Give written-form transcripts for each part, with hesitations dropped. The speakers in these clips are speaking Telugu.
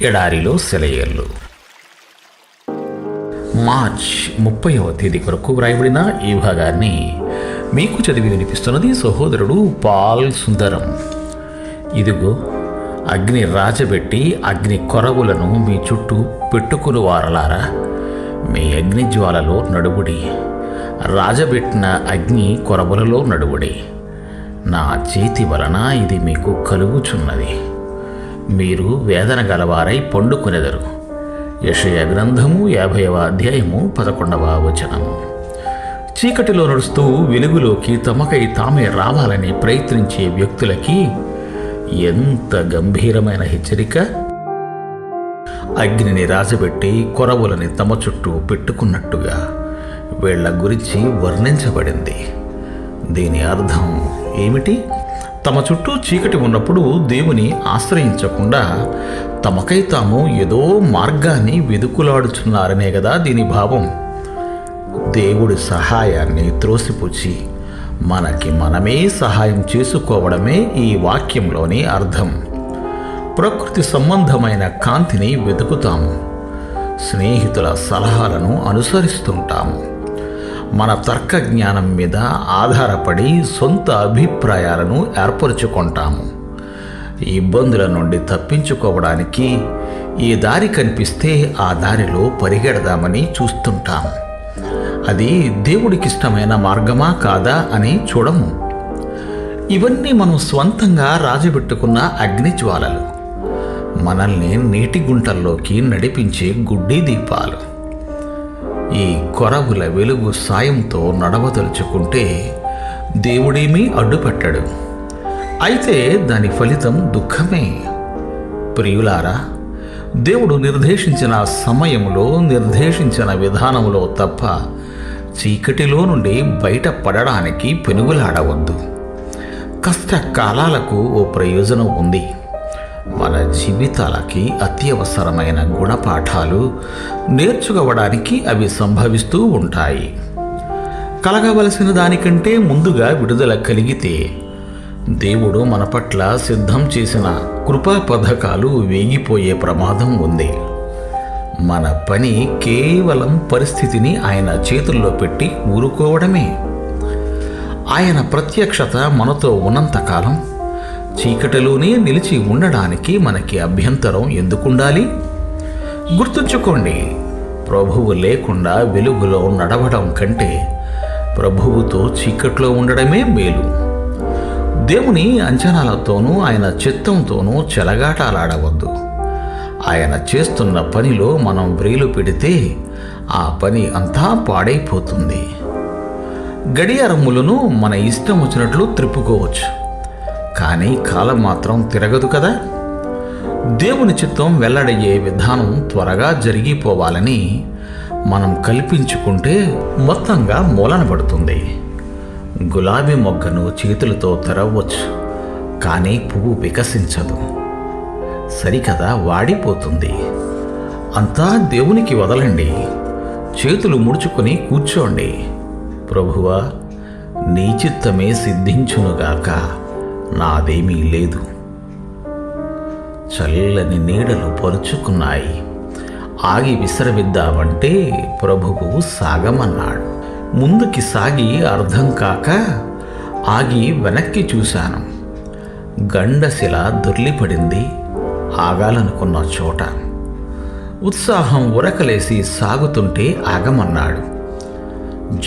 ఎడారిలో సెలయేళ్ళు. మార్చ్ 30వ తేదీ కొరకు వ్రాయబడిన ఈ భాగాన్ని మీకు చదివి వినిపిస్తున్నది సహోదరుడు పాల్ సుందరం. ఇదిగో, అగ్ని రాజబెట్టి అగ్ని కొరవులను మీ చుట్టూ పెట్టుకుని వారలారా, మీ అగ్ని జ్వాలలో నడువుడి, రాజబెట్టిన అగ్ని కొరవులలో నడువుడి. నా చేతి వలన ఇది మీకు కలుగుచున్నది, మీరు వేదన గలవారై పండుకొనెదరు. యెషయా గ్రంథము 50వ అధ్యాయము 11వ వచనము. చీకటిలో నడుస్తూ వెలుగులోకి తమకై తామే రావాలని ప్రయత్నించే వ్యక్తులకి ఎంత గంభీరమైన హెచ్చరిక! అగ్నిని రాజబెట్టి కొరవులని తమ చుట్టూ పెట్టుకున్నట్టుగా వీళ్ల గురించి వర్ణించబడింది. దీని అర్థం ఏమిటి? తమ చుట్టూ చీకటి ఉన్నప్పుడు దేవుని ఆశ్రయించకుండా తమకై తాము ఏదో మార్గాన్ని వెదుకులాడుచున్నారనే కదా దీని భావం. దేవుడి సహాయాన్ని త్రోసిపుచ్చి మనకి మనమే సహాయం చేసుకోవడమే ఈ వాక్యంలోని అర్థం. ప్రకృతి సంబంధమైన కాంతిని వెతుకుతాము, స్నేహితుల సలహాలను అనుసరిస్తుంటాము, మన తర్క జ్ఞానం మీద ఆధారపడి సొంత అభిప్రాయాలను ఏర్పరచుకుంటాము. ఇబ్బందుల నుండి తప్పించుకోవడానికి ఏ దారి కనిపిస్తే ఆ దారిలో పరిగెడదామని చూస్తుంటాము. అది దేవుడికిష్టమైన మార్గమా కాదా అని చూడము. ఇవన్నీ మనం స్వంతంగా రాజబెట్టుకున్న అగ్ని జ్వాలలు, మనల్ని నీటి గుంటల్లోకి నడిపించే గుడ్డి దీపాలు. ఈ కొరవుల వెలుగు సాయంతో నడవదలుచుకుంటే దేవుడేమీ అడ్డుపెట్టడు. అయితే దాని ఫలితం దుఃఖమే. ప్రియులారా, దేవుడు నిర్దేశించిన సమయంలో నిర్దేశించిన విధానంలో తప్ప చీకటిలో నుండి బయటపడడానికి పెనుగులాడవద్దు. కష్టకాలాలకు ఓ ప్రయోజనం ఉంది. మన జీవితాలకి అత్యవసరమైన గుణపాఠాలు నేర్చుకోవడానికి అవి సంభవిస్తూ ఉంటాయి. కలగవలసిన దానికంటే ముందుగా విడుదల కలిగితే దేవుడు మన పట్ల సిద్ధం చేసిన కృపా పథకాలు వేగిపోయే ప్రమాదం ఉంది. మన పని కేవలం పరిస్థితిని ఆయన చేతుల్లో పెట్టి ఊరుకోవడమే. ఆయన ప్రత్యక్షత మనతో ఉన్నంతకాలం చీకటిలోనే నిలిచి ఉండడానికి మనకి అభ్యంతరం ఎందుకుండాలి? గుర్తుంచుకోండి, ప్రభువు లేకుండా వెలుగులో నడవడం కంటే ప్రభువుతో చీకట్లో ఉండడమే మేలు. దేవుని అంచనాలతోనూ ఆయన చిత్తంతోనూ చెలగాటాలాడవద్దు. ఆయన చేస్తున్న పనిలో మనం వ్రేలు పెడితే ఆ పని అంతా పాడైపోతుంది. గడియారములను మన ఇష్టం వచ్చినట్లు త్రిప్పుకోవచ్చు, కానీ కాలం మాత్రం తిరగదు కదా. దేవుని చిత్తం వెల్లడయ్యే విధానం త్వరగా జరిగిపోవాలని మనం కల్పించుకుంటే మొత్తంగా మూలన పడుతుంది. గులాబీ మొగ్గను చేతులతో తెరవచ్చు, కానీ పువ్వు వికసించదు. సరికదా, వాడిపోతుంది. అంతా దేవునికి వదలండి. చేతులు ముడుచుకొని కూర్చోండి. ప్రభువా, నీ చిత్తమే సిద్ధించునుగాక, నాదేమీ లేదు. చల్లని నీడలు పరుచుకున్నాయి. ఆగి విసరవిద్దామంటే ప్రభువు సాగమన్నాడు. ముందుకి సాగి అర్థం కాక ఆగి వెనక్కి చూశాను. గండశిల దొర్లిపడింది ఆగాలనుకున్న చోట. ఉత్సాహం ఉరకలేసి సాగుతుంటే ఆగమన్నాడు.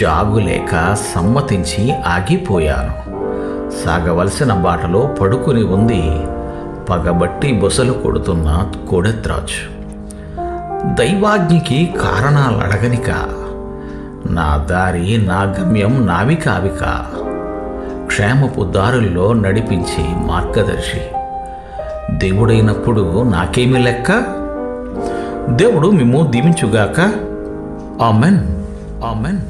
జాగులేక సమ్మతించి ఆగిపోయాను. సాగవలసిన బాటలో పడుకుని ఉంది పగబట్టి బొసలు కొడుతున్న కోడెత్రాజు. దైవాజ్ఞకి కారణాలడగనిక, నా దారి నా గమ్యం నావి కావిక, క్షేమపు దారుల్లో నడిపించి మార్గదర్శి. దేవుడైనప్పుడు నాకేమి లెక్క? దేవుడు మిమ్ము దీవించుగాక. Amen, amen.